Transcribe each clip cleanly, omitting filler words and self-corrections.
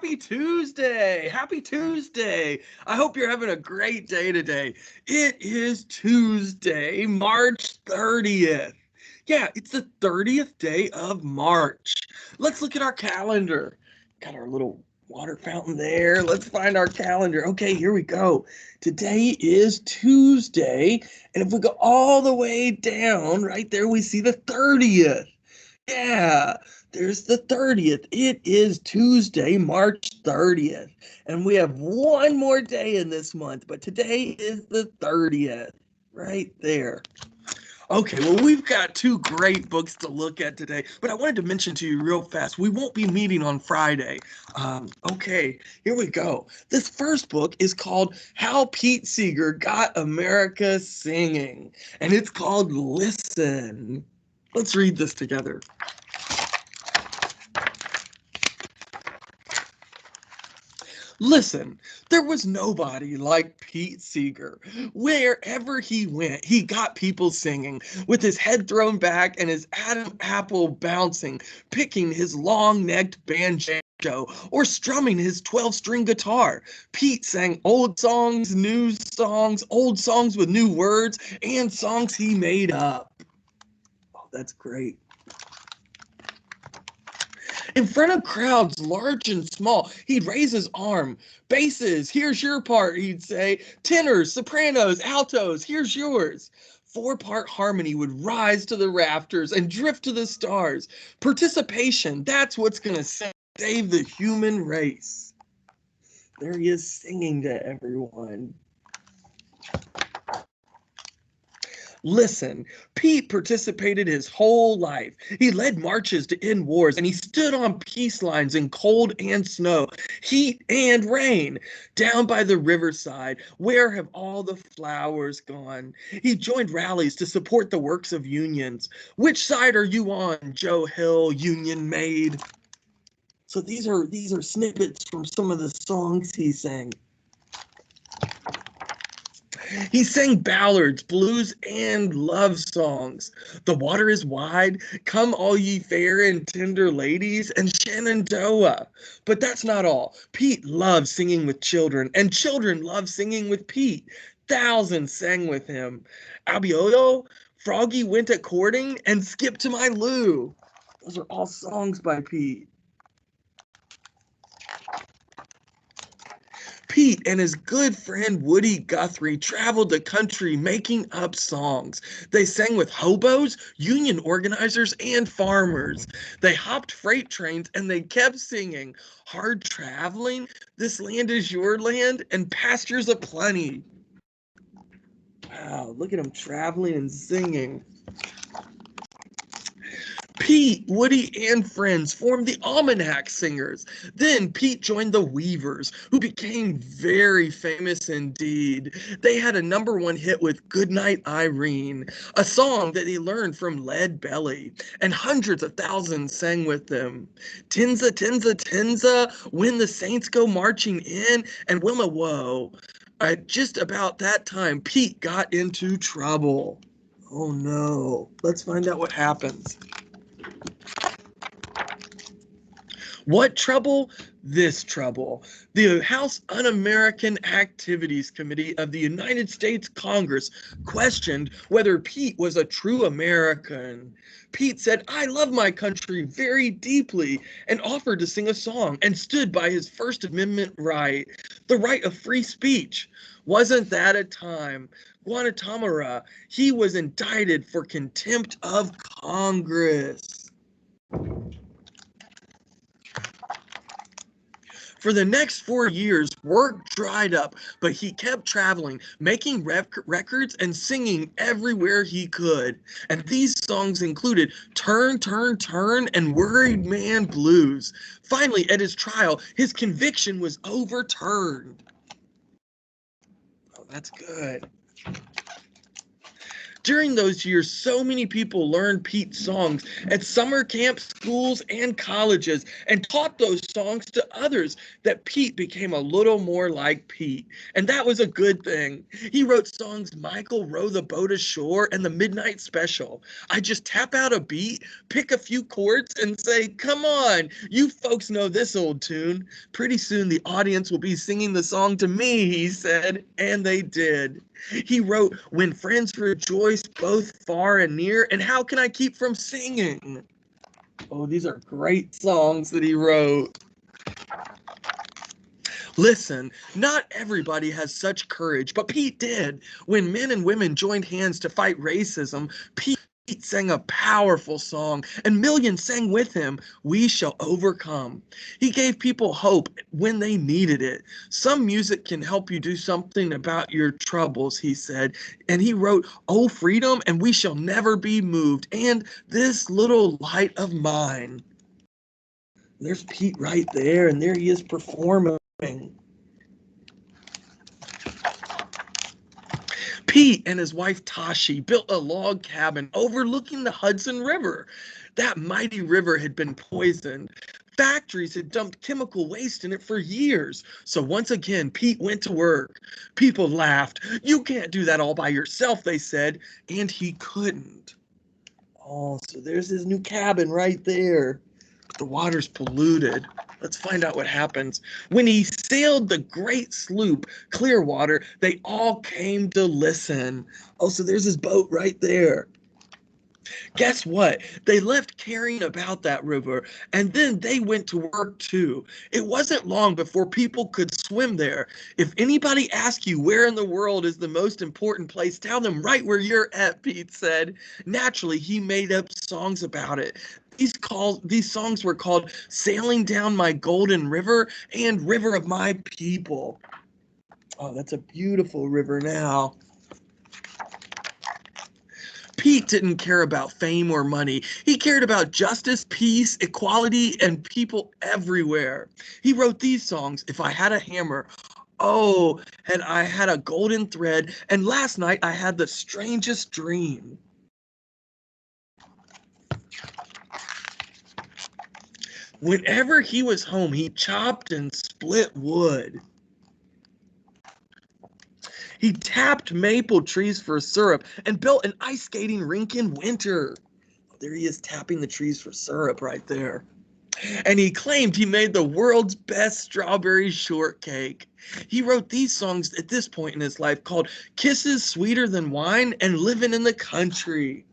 Happy Tuesday. Happy Tuesday. I hope you're having a great day today. It is Tuesday, March 30th. Yeah, it's the 30th day of March. Let's look at our calendar. Got our little water fountain there. Let's find our calendar. Okay, here we go. Today is Tuesday, and if we go all the way down, right there, we see the 30th. Yeah, there's the 30th. It is Tuesday, March 30th. And we have one more day in this month, but today is the 30th. Right there. Okay, well, we've got two great books to look at today, but I wanted to mention to you real fast, we won't be meeting on Friday. Okay, here we go. This first book is called How Pete Seeger Got America Singing, and it's called Listen. Let's read this together. Listen, there was nobody like Pete Seeger. Wherever he went, he got people singing, with his head thrown back and his Adam apple bouncing, picking his long-necked banjo or strumming his 12-string guitar. Pete sang old songs, new songs, old songs with new words, and songs he made up. Oh, that's great. In front of crowds large and small, he'd raise his arm. Basses, here's your part, he'd say. Tenors, sopranos, altos, here's yours. Four-part harmony would rise to the rafters and drift to the stars. Participation, that's what's going to save the human race. There he is singing to everyone. Listen, Pete participated his whole life. He led marches to end wars, and he stood on peace lines in cold and snow, heat and rain. Down by the riverside, where have all the flowers gone? He joined rallies to support the works of unions. Which side are you on, Joe Hill, Union Maid? So these are snippets from some of the songs he sang. He sang ballads, blues, and love songs. The Water is Wide, Come All Ye Fair and Tender Ladies, and Shenandoah. But that's not all. Pete loved singing with children, and children loved singing with Pete. Thousands sang with him. Abioyo, Froggy Went a Courting, and Skip to My Lou. Those are all songs by Pete. Pete and his good friend Woody Guthrie traveled the country making up songs. They sang with hobos, union organizers, and farmers. They hopped freight trains and they kept singing, Hard Traveling, This Land is Your Land, and Pastures Aplenty. Wow, look at them traveling and singing. Pete, Woody, and friends formed the Almanac Singers. Then Pete joined the Weavers, who became very famous indeed. They had a #1 hit with Goodnight Irene, a song that he learned from Lead Belly, and hundreds of thousands sang with them. Tinza, Tinza, Tinza, When the Saints Go Marching In, and Wilma Woe. At just about that time, Pete got into trouble. Oh no, let's find out what happens. What trouble? This trouble. The House Un-American Activities Committee of the United States Congress questioned whether Pete was a true American. Pete said, I love my country very deeply, and offered to sing a song, and stood by his First Amendment right, the right of free speech. Wasn't that a time? Guantanamo, he was indicted for contempt of Congress. For the next 4 years, work dried up, but he kept traveling, making records and singing everywhere he could. And these songs included Turn, Turn, Turn and Worried Man Blues. Finally, at his trial, his conviction was overturned. Oh, that's good. During those years, so many people learned Pete's songs at summer camp, schools, and colleges and taught those songs to others that Pete became a little more like Pete. And that was a good thing. He wrote songs Michael Row the Boat Ashore and the Midnight Special. I just tap out a beat, pick a few chords, and say, come on, you folks know this old tune. Pretty soon the audience will be singing the song to me, he said, and they did. He wrote, When Friends Rejoice Both Far and Near, and How Can I Keep From Singing? Oh, these are great songs that he wrote. Listen, not everybody has such courage, but Pete did. When men and women joined hands to fight racism, Pete sang a powerful song, and millions sang with him, We Shall Overcome. He gave people hope when they needed it. Some music can help you do something about your troubles, he said. And he wrote, Oh, freedom, and we shall never be moved, and this little light of mine. There's Pete right there, and there he is performing. Pete and his wife Tashi built a log cabin overlooking the Hudson River. That mighty river had been poisoned. Factories had dumped chemical waste in it for years. So once again, Pete went to work. People laughed. You can't do that all by yourself, they said. And he couldn't. Oh, so there's his new cabin right there. The water's polluted. Let's find out what happens. When he sailed the great sloop, Clearwater, they all came to listen. Oh, so there's his boat right there. Guess what? They left caring about that river, and then they went to work too. It wasn't long before people could swim there. If anybody asks you where in the world is the most important place, tell them right where you're at, Pete said. Naturally, he made up songs about it. These songs were called Sailing Down My Golden River and River of My People. Oh, that's a beautiful river now. Pete didn't care about fame or money. He cared about justice, peace, equality, and people everywhere. He wrote these songs, If I Had a Hammer, Oh, and I had a golden thread, and last night I had the strangest dream. Whenever he was home, he chopped and split wood. He tapped maple trees for syrup and built an ice skating rink in winter. There he is tapping the trees for syrup right there. And he claimed he made the world's best strawberry shortcake. He wrote these songs at this point in his life called Kisses Sweeter Than Wine and Living in the Country.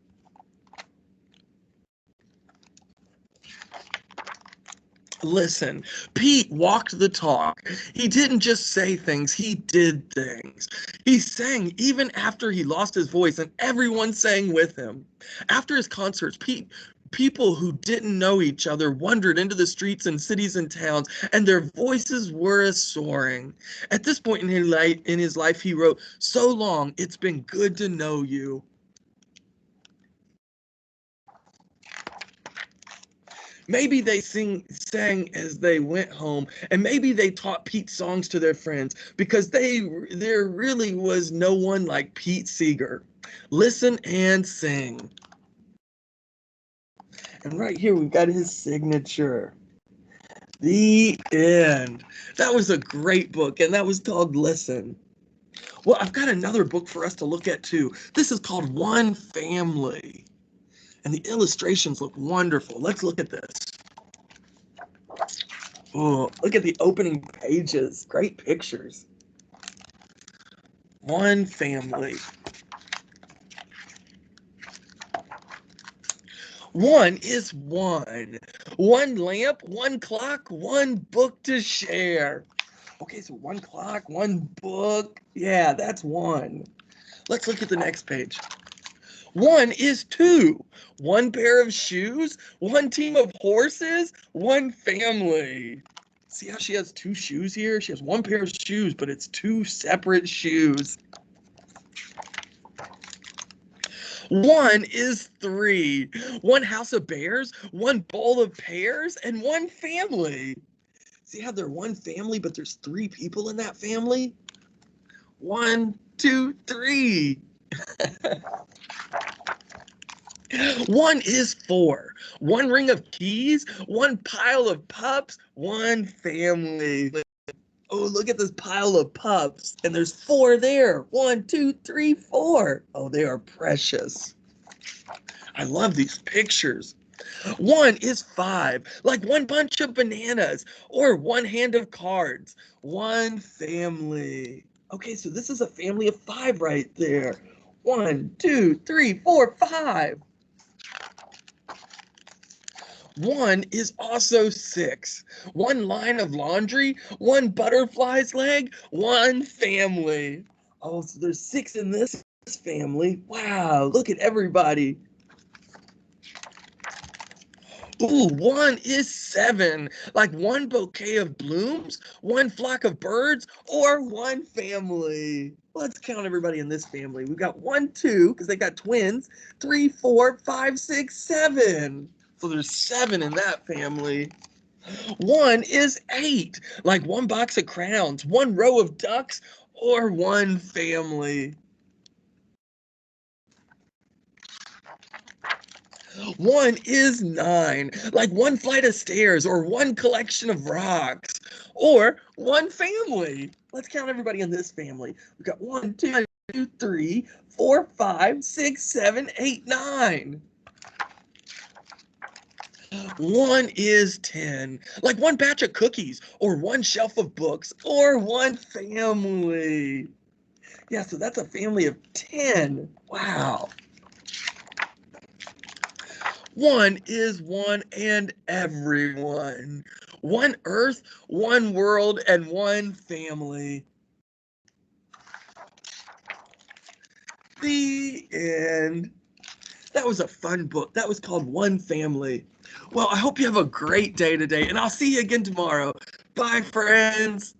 Listen, Pete walked the talk. He didn't just say things, he did things. He sang even after he lost his voice, and everyone sang with him. After his concerts, people who didn't know each other wandered into the streets and cities and towns, and their voices were soaring. At this point in his life, he wrote, So long, it's been good to know you. Maybe they sang as they went home, and maybe they taught Pete songs to their friends because there really was no one like Pete Seeger. Listen and sing. And right here we've got his signature. The end. That was a great book, and that was called Listen. Well, I've got another book for us to look at too. This is called One Family. And the illustrations look wonderful. Let's look at this. Oh, look at the opening pages. Great pictures. One family. One is one. One lamp, one clock, one book to share. Okay, so one clock, one book. Yeah, that's one. Let's look at the next page. One is two. One pair of shoes, one team of horses, one family. See how she has two shoes here? She has one pair of shoes, but it's two separate shoes. One is three. One house of bears, one bowl of pears, and one family. See how they're one family, but there's three people in that family? One, two, three. One is four. One ring of keys, one pile of pups, one family. Oh, look at this pile of pups. And there's four there. One, two, three, four. Oh, they are precious. I love these pictures. One is five, like one bunch of bananas or one hand of cards. One family. Okay, so this is a family of five right there. One, two, three, four, five. One is also six. One line of laundry, one butterfly's leg, one family. Oh, so there's six in this family. Wow, look at everybody. Ooh, one is seven. Like one bouquet of blooms, one flock of birds, or one family. Let's count everybody in this family. We've got one, two, because they got twins, three, four, five, six, seven. So there's seven in that family. One is eight, like one box of crowns, one row of ducks, or one family. One is nine, like one flight of stairs, or one collection of rocks, or one family. Let's count everybody in this family. We've got one, two, three, four, five, six, seven, eight, nine. One is 10, like one batch of cookies, or one shelf of books, or one family. Yeah, so that's a family of 10. Wow. One is one and everyone. One earth, one world, and one family. The end. That was a fun book. That was called One Family. Well, I hope you have a great day today, and I'll see you again tomorrow. Bye, friends.